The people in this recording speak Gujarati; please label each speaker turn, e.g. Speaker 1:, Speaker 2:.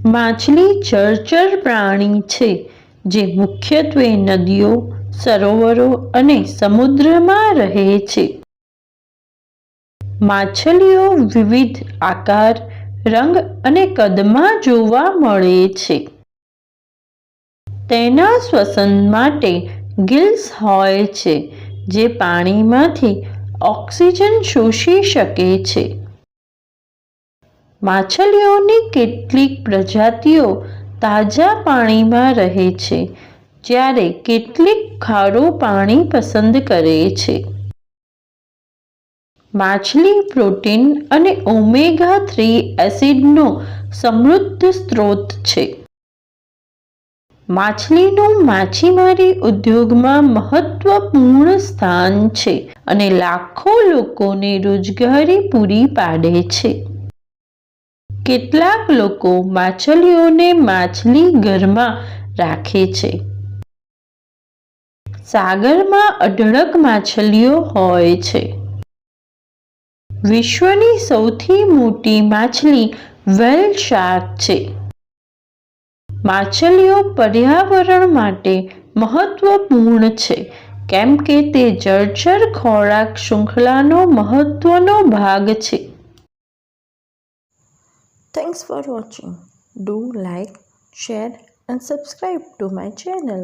Speaker 1: માછલી જળચર પ્રાણી છે જે મુખ્યત્વે નદીઓ, સરોવરો અને સમુદ્રમાં રહે છે. માછલીઓ વિવિધ આકાર, રંગ અને કદમાં જોવા મળે છે. તેના શ્વસન માટે ગિલ્સ હોય છે જે પાણીમાંથી ઓક્સિજન શોષી શકે છે. માછલીઓની કેટલીક પ્રજાતિઓ તાજા પાણીમાં રહે છે જ્યારે કેટલીક ખારું પાણી પસંદ કરે છે. માછલી પ્રોટીન અને ઓમેગા-3 એસિડનો સમૃદ્ધ સ્ત્રોત છે. માછલીનું માછીમારી ઉદ્યોગમાં મહત્વપૂર્ણ સ્થાન છે અને લાખો લોકોને રોજગારી પૂરી પાડે છે. કેટલાક લોકો માછલીઓને માછલીઘરમાં રાખે છે. સાગરમાં અઢળક માછલીઓ હોય છે. વિશ્વની સૌથી મોટી માછલી વ્હેલ શાર્ક છે. માછલીઓ પર્યાવરણ માટે મહત્વપૂર્ણ છે કેમ કે તે જળચર ખોરાક શૃંખલાનો મહત્વનો ભાગ છે.
Speaker 2: Thanks for watching. Do like, share and subscribe to my channel.